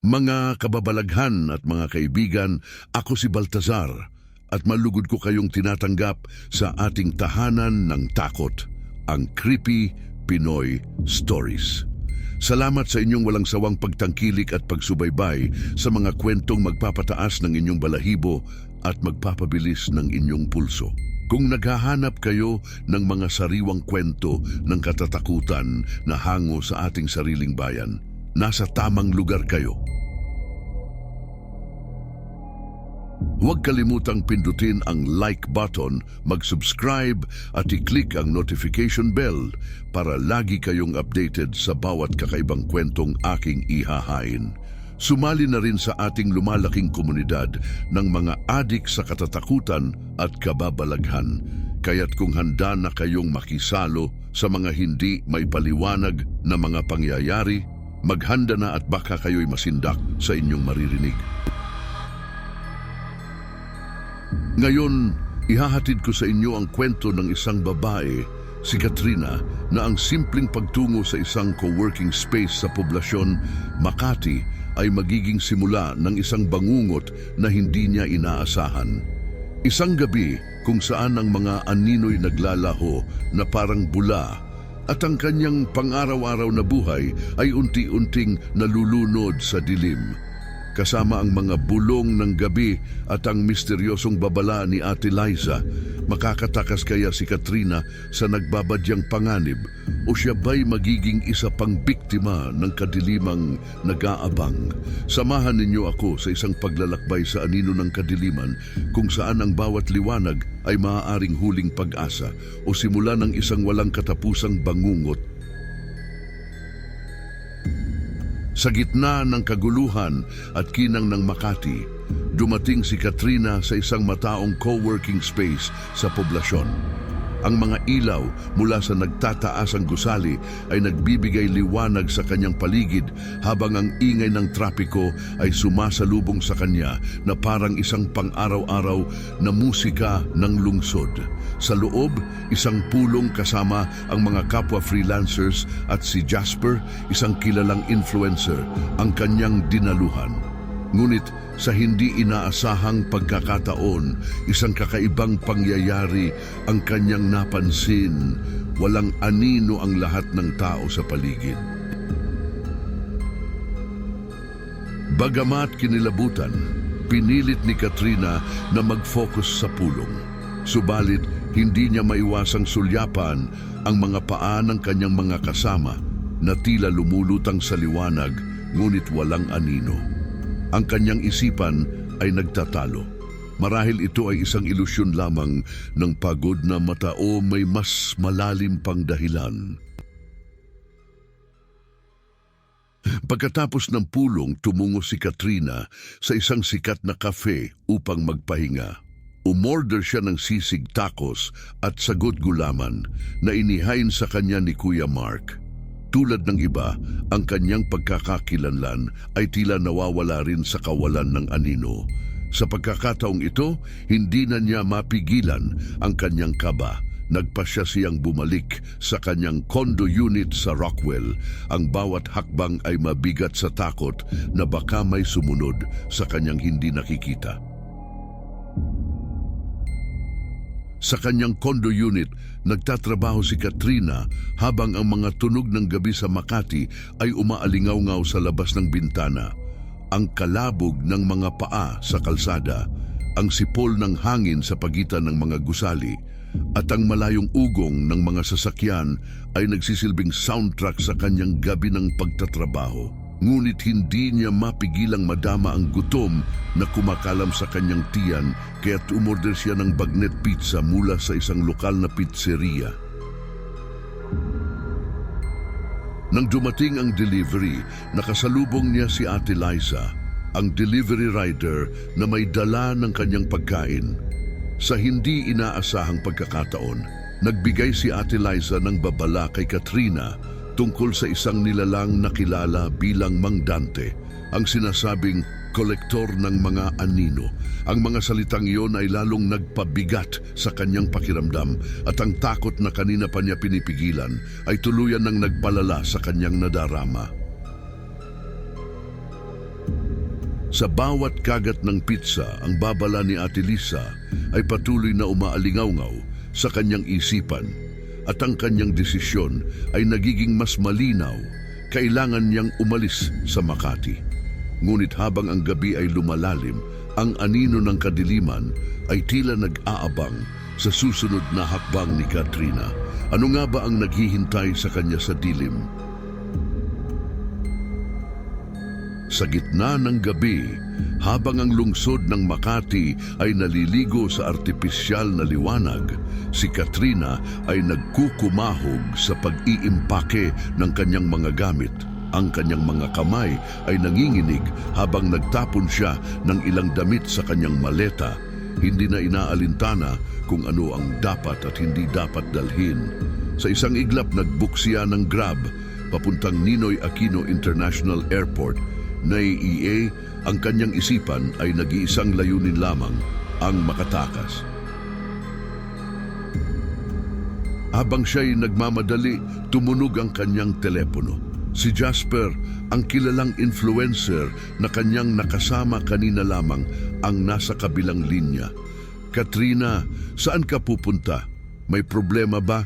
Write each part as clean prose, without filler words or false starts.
Mga kababalaghan at mga kaibigan, ako si Baltazar at malugod ko kayong tinatanggap sa ating tahanan ng takot, ang Creepy Pinoy Stories. Salamat sa inyong walang sawang pagtangkilik at pagsubaybay sa mga kwentong magpapataas ng inyong balahibo at magpapabilis ng inyong pulso. Kung naghahanap kayo ng mga sariwang kwento ng katatakutan na hango sa ating sariling bayan, nasa tamang lugar kayo. Huwag kalimutang pindutin ang like button, mag-subscribe at i-click ang notification bell para lagi kayong updated sa bawat kakaibang kwentong aking ihahain. Sumali na rin sa ating lumalaking komunidad ng mga adik sa katatakutan at kababalaghan. Kaya't kung handa na kayong makisalo sa mga hindi may paliwanag na mga pangyayari, maghanda na at baka kayo'y masindak sa inyong maririnig. Ngayon, ihahatid ko sa inyo ang kwento ng isang babae, si Katrina, na ang simpleng pagtungo sa isang co-working space sa poblasyon, Makati, ay magiging simula ng isang bangungot na hindi niya inaasahan. Isang gabi kung saan ang mga anino'y naglalaho na parang bula at ang kanyang pang-araw-araw na buhay ay unti-unting nalulunod sa dilim. Kasama ang mga bulong ng gabi at ang misteryosong babala ni Ate Liza, makakatakas kaya si Katrina sa nagbabadyang panganib o siya ba'y magiging isa pang biktima ng kadilimang nag-aabang? Samahan ninyo ako sa isang paglalakbay sa anino ng kadiliman kung saan ang bawat liwanag ay maaaring huling pag-asa o simula ng isang walang katapusang bangungot. Sa gitna ng kaguluhan at kinang ng Makati, dumating si Katrina sa isang mataong co-working space sa poblasyon. Ang mga ilaw mula sa nagtataasang gusali ay nagbibigay liwanag sa kanyang paligid habang ang ingay ng trapiko ay sumasalubong sa kanya na parang isang pang-araw-araw na musika ng lungsod. Sa loob, isang pulong kasama ang mga kapwa freelancers at si Jasper, isang kilalang influencer, ang kanyang dinaluhan. Ngunit sa hindi inaasahang pagkakataon, isang kakaibang pangyayari ang kanyang napansin. Walang anino ang lahat ng tao sa paligid. Bagamat kinilabutan, pinilit ni Katrina na mag-focus sa pulong. Subalit, hindi niya maiwasang sulyapan ang mga paa ng kanyang mga kasama na tila lumulutang sa liwanag ngunit walang anino. Ang kanyang isipan ay nagtatalo. Marahil ito ay isang ilusyon lamang ng pagod na mata o may mas malalim pang dahilan. Pagkatapos ng pulong, tumungo si Katrina sa isang sikat na cafe upang magpahinga. Umorder siya ng sisig tacos at sagot gulaman na inihain sa kanya ni Kuya Mark. Tulad ng iba, ang kanyang pagkakakilanlan ay tila nawawala rin sa kawalan ng anino. Sa pagkakataong ito, hindi na niya mapigilan ang kanyang kaba. Nagpasya siyang bumalik sa kanyang condo unit sa Rockwell. Ang bawat hakbang ay mabigat sa takot na baka may sumunod sa kanyang hindi nakikita. Sa kanyang condo unit, nagtatrabaho si Katrina habang ang mga tunog ng gabi sa Makati ay umaalingaw-ngaw sa labas ng bintana. Ang kalabog ng mga paa sa kalsada, ang sipol ng hangin sa pagitan ng mga gusali, at ang malayong ugong ng mga sasakyan ay nagsisilbing soundtrack sa kanyang gabi ng pagtatrabaho. Ngunit hindi niya mapigilang madama ang gutom na kumakalam sa kanyang tiyan kaya't umorder siya ng bagnet pizza mula sa isang lokal na pizzeria. Nang dumating ang delivery, nakasalubong niya si Ate Liza, ang delivery rider na may dala ng kanyang pagkain. Sa hindi inaasahang pagkakataon, nagbigay si Ate Liza ng babala kay Katrina tungkol sa isang nilalang na kilala bilang Mang Dante, ang sinasabing kolektor ng mga anino. Ang mga salitang iyon ay lalong nagpabigat sa kanyang pakiramdam at ang takot na kanina pa niya pinipigilan ay tuluyan ng nagpalala sa kanyang nadarama. Sa bawat kagat ng pizza, ang babala ni Ate Lisa ay patuloy na umaalingaw-ngaw sa kanyang isipan at ang kanyang desisyon ay nagiging mas malinaw. Kailangan niyang umalis sa Makati. Ngunit habang ang gabi ay lumalalim, ang anino ng kadiliman ay tila nag-aabang sa susunod na hakbang ni Katrina. Ano nga ba ang naghihintay sa kanya sa dilim? Sa gitna ng gabi, habang ang lungsod ng Makati ay naliligo sa artipisyal na liwanag, si Katrina ay nagkukumahog sa pag-iimpake ng kanyang mga gamit. Ang kanyang mga kamay ay nanginginig habang nagtapon siya ng ilang damit sa kanyang maleta. Hindi na inaalintana kung ano ang dapat at hindi dapat dalhin. Sa isang iglap, nag-book siya ng Grab papuntang Ninoy Aquino International Airport. Naiiya, ang kanyang isipan ay nag-iisang layunin lamang, ang makatakas. Habang siya'y nagmamadali, tumunog ang kanyang telepono. Si Jasper, ang kilalang influencer na kanyang nakasama kanina lamang, ang nasa kabilang linya. Katrina, saan ka pupunta? May problema ba?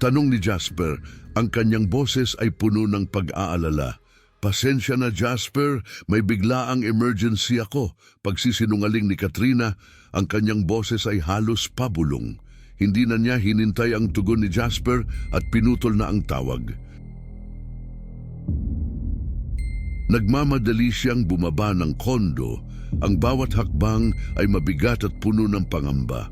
Tanong ni Jasper, ang kanyang boses ay puno ng pag-aalala. Pasensya na Jasper, may biglaang emergency ako. Pagsisinungaling ni Katrina, ang kanyang boses ay halos pabulong. Hindi na niya hinintay ang tugon ni Jasper at pinutol na ang tawag. Nagmamadali siyang bumaba ng kondo. Ang bawat hakbang ay mabigat at puno ng pangamba.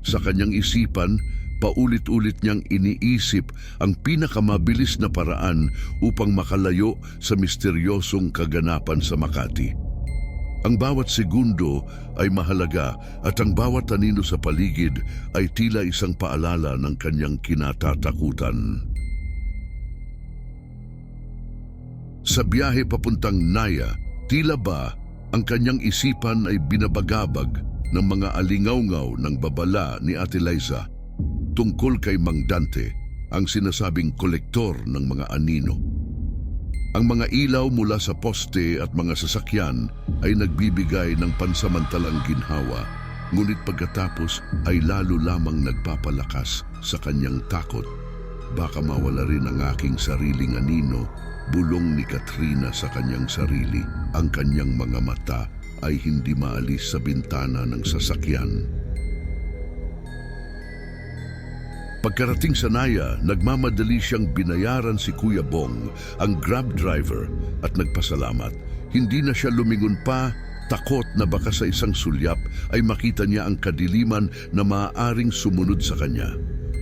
Sa kanyang isipan, paulit-ulit niyang iniisip ang pinakamabilis na paraan upang makalayo sa misteryosong kaganapan sa Makati. Ang bawat segundo ay mahalaga at ang bawat anino sa paligid ay tila isang paalala ng kanyang kinatatakutan. Sa biyahe papuntang Naya, tila ba ang kanyang isipan ay binabagabag ng mga alingaw-ngaw ng babala ni Ate Liza tungkol kay Mang Dante, ang sinasabing kolektor ng mga anino. Ang mga ilaw mula sa poste at mga sasakyan ay nagbibigay ng pansamantalang ginhawa, ngunit pagkatapos ay lalo lamang nagpapalakas sa kanyang takot. Baka mawala rin ang aking sariling anino, bulong ni Katrina sa kanyang sarili. Ang kanyang mga mata ay hindi maalis sa bintana ng sasakyan. Pagkarating sa Naya, nagmamadali siyang binayaran si Kuya Bong, ang Grab driver, at nagpasalamat. Hindi na siya lumingon pa, takot na baka sa isang sulyap ay makita niya ang kadiliman na maaaring sumunod sa kanya.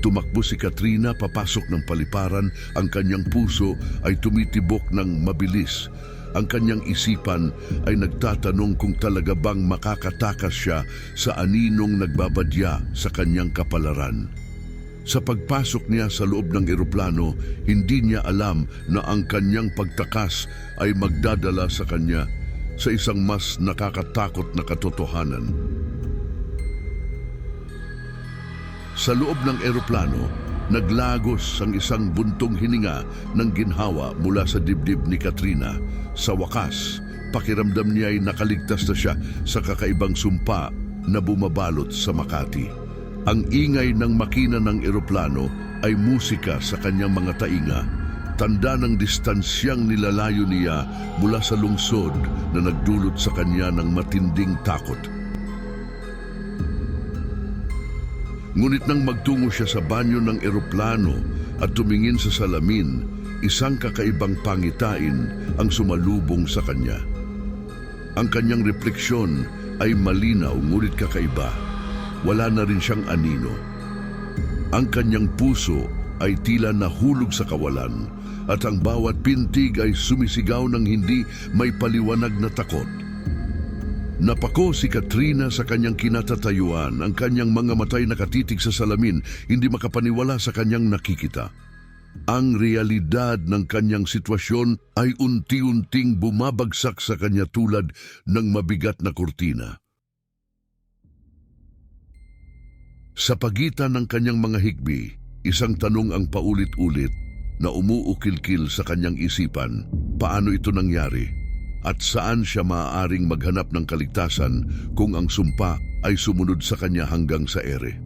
Tumakbo si Katrina papasok ng paliparan, ang kanyang puso ay tumitibok ng mabilis. Ang kanyang isipan ay nagtatanong kung talaga bang makakatakas siya sa aninong nagbabadya sa kanyang kapalaran. Sa pagpasok niya sa loob ng eroplano, hindi niya alam na ang kanyang pagtakas ay magdadala sa kanya sa isang mas nakakatakot na katotohanan. Sa loob ng eroplano, naglagos ang isang buntong hininga ng ginhawa mula sa dibdib ni Katrina. Sa wakas, pakiramdam niya ay nakaligtas na siya sa kakaibang sumpa na bumabalot sa Makati. Ang ingay ng makina ng eroplano ay musika sa kanyang mga tainga, tanda ng distansyang nilalayo niya mula sa lungsod na nagdulot sa kanya ng matinding takot. Ngunit nang magtungo siya sa banyo ng eroplano at tumingin sa salamin, isang kakaibang pangitain ang sumalubong sa kanya. Ang kanyang refleksyon ay malinaw ngunit kakaiba. Wala na rin siyang anino. Ang kanyang puso ay tila nahulog sa kawalan at ang bawat pintig ay sumisigaw ng hindi may paliwanag na takot. Napako si Katrina sa kanyang kinatatayuan, ang kanyang mga matay nakatitig sa salamin, hindi makapaniwala sa kanyang nakikita. Ang realidad ng kanyang sitwasyon ay unti-unting bumabagsak sa kanya tulad ng mabigat na kurtina. Sa pagitan ng kanyang mga higbi, isang tanong ang paulit-ulit na umuukil-kil sa kanyang isipan. Paano ito nangyari? at saan siya maaaring maghanap ng kaligtasan kung ang sumpa ay sumunod sa kanya hanggang sa ere.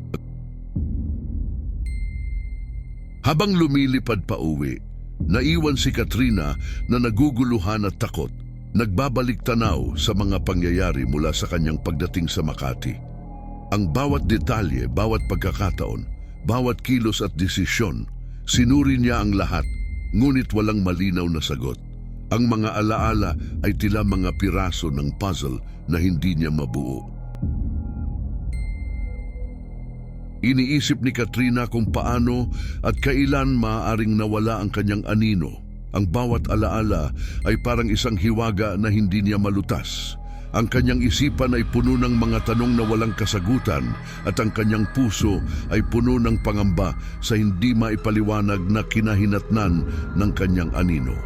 Habang lumilipad pa uwi, naiwan si Katrina na naguguluhan at takot, nagbabalik tanaw sa mga pangyayari mula sa kanyang pagdating sa Makati. Ang bawat detalye, bawat pagkakataon, bawat kilos at desisyon, sinuri niya ang lahat, ngunit walang malinaw na sagot. Ang mga alaala ay tila mga piraso ng puzzle na hindi niya mabuo. Iniisip ni Katrina kung paano at kailan maaaring nawala ang kanyang anino. Ang bawat alaala ay parang isang hiwaga na hindi niya malutas. Ang kanyang isipan ay puno ng mga tanong na walang kasagutan at ang kanyang puso ay puno ng pangamba sa hindi maipaliwanag na kinahinatnan ng kanyang anino.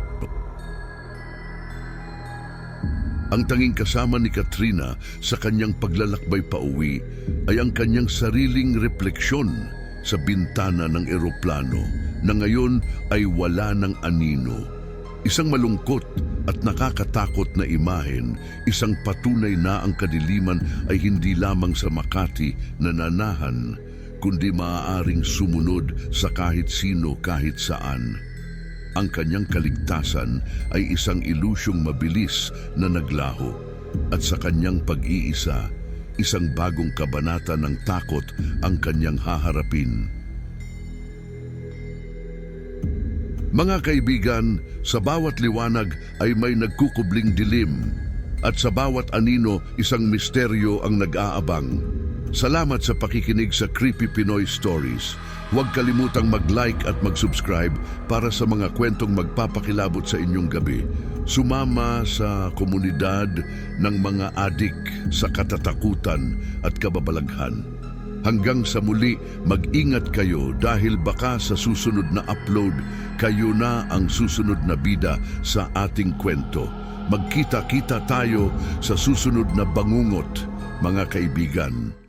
Ang tanging kasama ni Katrina sa kanyang paglalakbay pauwi ay ang kanyang sariling refleksyon sa bintana ng eroplano na ngayon ay wala ng anino. Isang malungkot at nakakatakot na imahen, isang patunay na ang kadiliman ay hindi lamang sa Makati nananahan, kundi maaaring sumunod sa kahit sino kahit saan. Ang kanyang kaligtasan ay isang ilusyong mabilis na naglaho at sa kanyang pag-iisa, isang bagong kabanata ng takot ang kanyang haharapin. Mga kaibigan, sa bawat liwanag ay may nagkukubling dilim at sa bawat anino isang misteryo ang nag-aabang. Salamat sa pakikinig sa Creepy Pinoy Stories. Huwag kalimutang mag-like at mag-subscribe para sa mga kwentong magpapakilabot sa inyong gabi. Sumama sa komunidad ng mga adik sa katatakutan at kababalaghan. Hanggang sa muli, mag-ingat kayo dahil baka sa susunod na upload, kayo na ang susunod na bida sa ating kwento. Magkita-kita tayo sa susunod na bangungot, mga kaibigan.